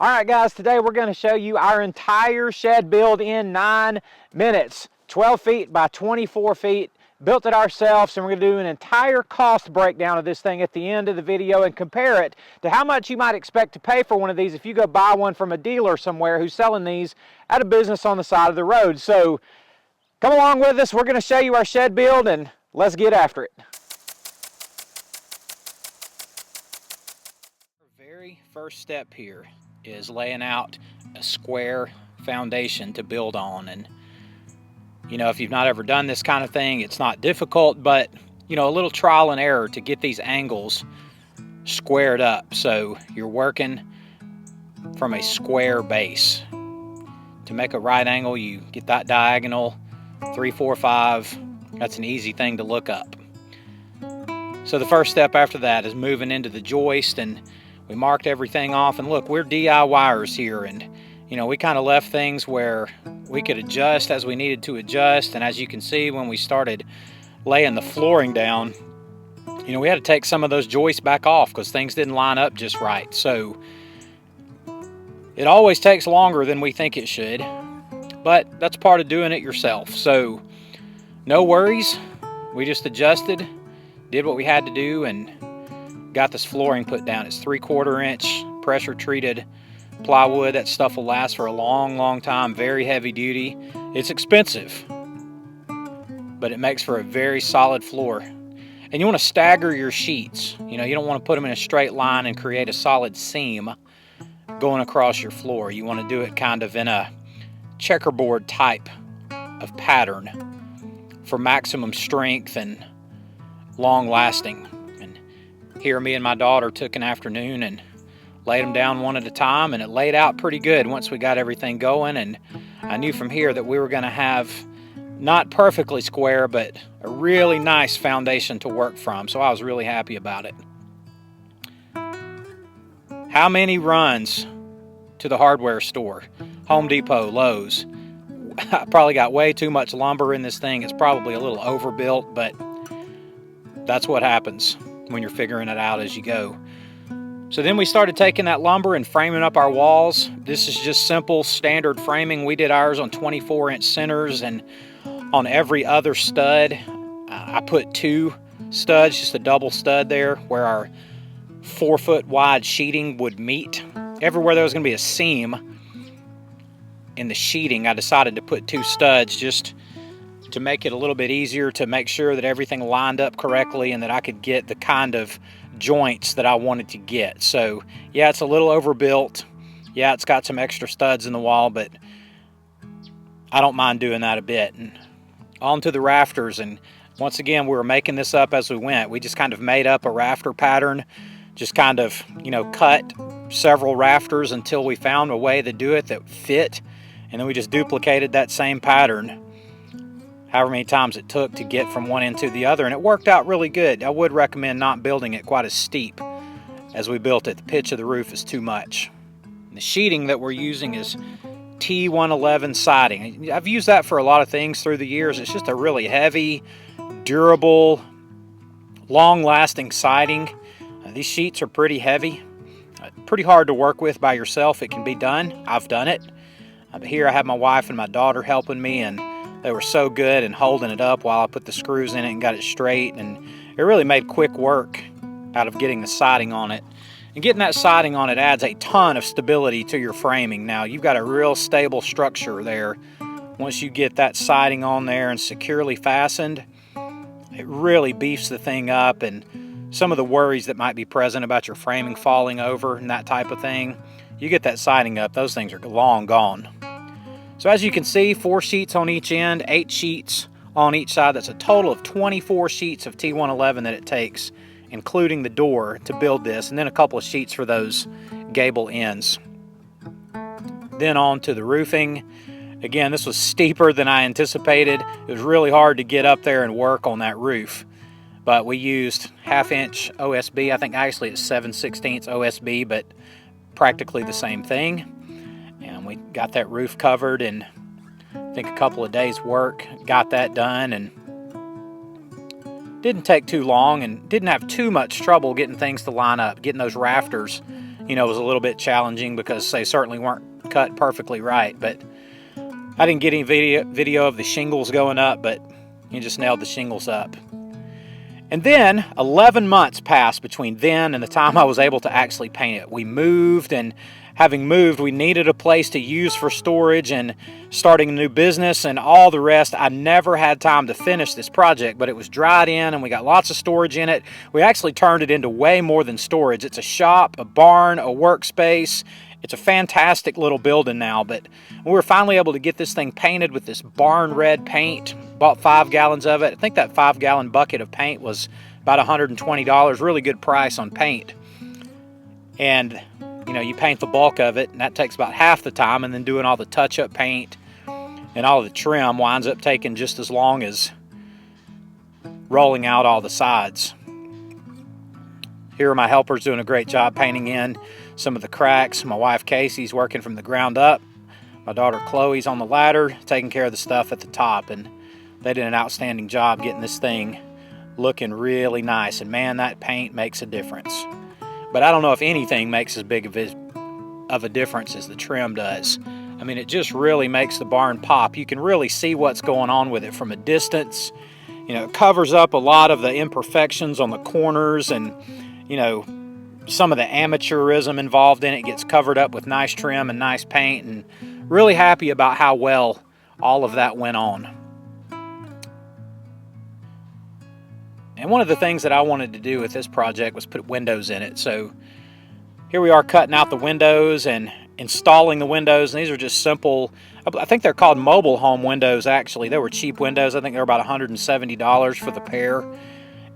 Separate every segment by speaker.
Speaker 1: All right, guys, today we're going to show you our entire shed build in 9 minutes. 12 feet by 24 feet. Built it ourselves, and we're going to do an entire cost breakdown of this thing at the end of the video and compare it to how much you might expect to pay for one of these if you go buy one from a dealer somewhere who's selling these at a business on the side of the road. So come along with us. We're going to show you our shed build, and let's get after it. The very first step here is laying out a square foundation to build on. And you know, if you've not ever done this kind of thing, it's not difficult, but you know, a little trial and error to get these angles squared up so you're working from a square base. To make a right angle, you get that diagonal 3, 4, 5. That's an easy thing to look up. So the first step after that is moving into the joist, and we marked everything off. And look, we're DIYers here, and you know, we kind of left things where we could adjust as we needed to adjust. And as you can see, when we started laying the flooring down, you know, we had to take some of those joists back off because things didn't line up just right. So it always takes longer than we think it should, but that's part of doing it yourself. So no worries, we just adjusted, did what we had to do, and got this flooring put down. It's 3/4 inch pressure treated plywood. That stuff will last for a long time. Very heavy duty. It's expensive, but it makes for a very solid floor. And you want to stagger your sheets. You know, you don't want to put them in a straight line and create a solid seam going across your floor. You want to do it kind of in a checkerboard type of pattern for maximum strength and long lasting. And here me and my daughter took an afternoon and laid them down one at a time, and it laid out pretty good once we got everything going. And I knew from here that we were going to have not perfectly square, but a really nice foundation to work from. So I was really happy about it. How many runs to the hardware store? Home Depot, Lowe's. I probably got way too much lumber in this thing. It's probably a little overbuilt, but that's what happens when you're figuring it out as you go. So then we started taking that lumber and framing up our walls. This is just simple standard framing. We did ours on 24-inch centers, and on every other stud, I put 2 studs, just a double stud there, where our 4-foot wide sheeting would meet. Everywhere there was going to be a seam in the sheeting, I decided to put 2 studs just to make it a little bit easier to make sure that everything lined up correctly and that I could get the kind of joints that I wanted to get. So yeah, it's a little overbuilt. Yeah, it's got some extra studs in the wall, but I don't mind doing that a bit. And onto the rafters, and once again, we were making this up as we went. We just kind of made up a rafter pattern, just kind of, you know, cut several rafters until we found a way to do it that fit, and then we just duplicated that same pattern however many times it took to get from one end to the other, and it worked out really good. I would recommend not building it quite as steep as we built it. The pitch of the roof is too much. And the sheeting that we're using is T111 siding. I've used that for a lot of things through the years. It's just a really heavy, durable, long-lasting siding. These sheets are pretty heavy, pretty hard to work with by yourself. It can be done. I've done it. But here I have my wife and my daughter helping me, and they were so good in holding it up while I put the screws in it and got it straight. And it really made quick work out of getting the siding on it. And getting that siding on it adds a ton of stability to your framing. Now you've got a real stable structure there. Once you get that siding on there and securely fastened, it really beefs the thing up, and some of the worries that might be present about your framing falling over and that type of thing, you get that siding up, those things are long gone. So as you can see, 4 sheets on each end, 8 sheets on each side. That's a total of 24 sheets of T111 that it takes, including the door, to build this, and then a couple of sheets for those gable ends. Then on to the roofing. Again, this was steeper than I anticipated. It was really hard to get up there and work on that roof, but we used 1/2 inch OSB. I think actually it's 7/16 OSB, but practically the same thing. And we got that roof covered in, I think, a couple of days work. Got that done, and didn't take too long, and didn't have too much trouble getting things to line up, getting those rafters you know, was a little bit challenging because they certainly weren't cut perfectly right. But I didn't get any video of the shingles going up, but you just nailed the shingles up. And then 11 months passed between then and the time I was able to actually paint it. We moved, and having moved, we needed a place to use for storage and starting a new business and all the rest. I never had time to finish this project, but it was dried in and we got lots of storage in it. We actually turned it into way more than storage. It's a shop, a barn, a workspace. It's a fantastic little building now, but we were finally able to get this thing painted with this barn red paint. Bought 5 gallons of it. I think that 5-gallon bucket of paint was about $120. Really good price on paint. And you know, you paint the bulk of it, and that takes about half the time, and then doing all the touch-up paint and all the trim winds up taking just as long as rolling out all the sides. Here are my helpers doing a great job painting in some of the cracks. My wife Casey's working from the ground up. My daughter Chloe's on the ladder taking care of the stuff at the top, and they did an outstanding job getting this thing looking really nice. And man, that paint makes a difference. But I don't know if anything makes as big of a difference as the trim does. I mean, it just really makes the barn pop. You can really see what's going on with it from a distance. You know, it covers up a lot of the imperfections on the corners, and you know, some of the amateurism involved in it gets covered up with nice trim and nice paint, and really happy about how well all of that went on. And one of the things that I wanted to do with this project was put windows in it. So here we are cutting out the windows and installing the windows. And these are just simple, I think they're called mobile home windows actually. They were cheap windows. I think they were about $170 for the pair.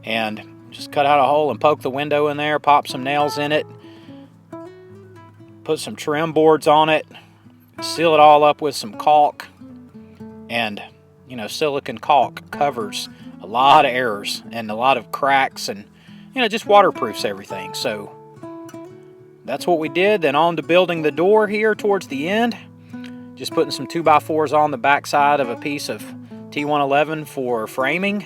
Speaker 1: And just cut out a hole and poke the window in there, pop some nails in it, put some trim boards on it, seal it all up with some caulk. And you know, silicone caulk covers a lot of errors and a lot of cracks, and you know, just waterproofs everything. So that's what we did. Then on to building the door here towards the end. Just putting some 2x4s on the backside of a piece of T111 for framing.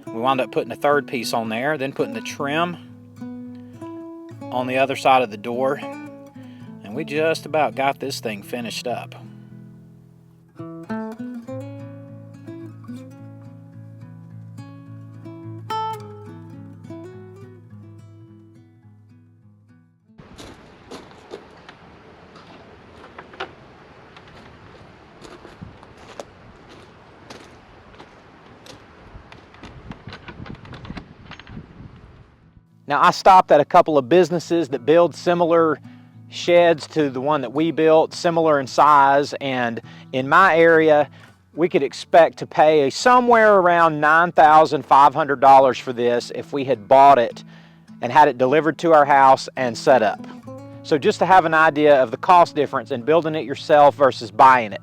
Speaker 1: We wound up putting a third piece on there, then putting the trim on the other side of the door, and we just about got this thing finished up. Now, I stopped at a couple of businesses that build similar sheds to the one that we built, similar in size, and in my area, we could expect to pay somewhere around $9,500 for this if we had bought it and had it delivered to our house and set up. So just to have an idea of the cost difference in building it yourself versus buying it.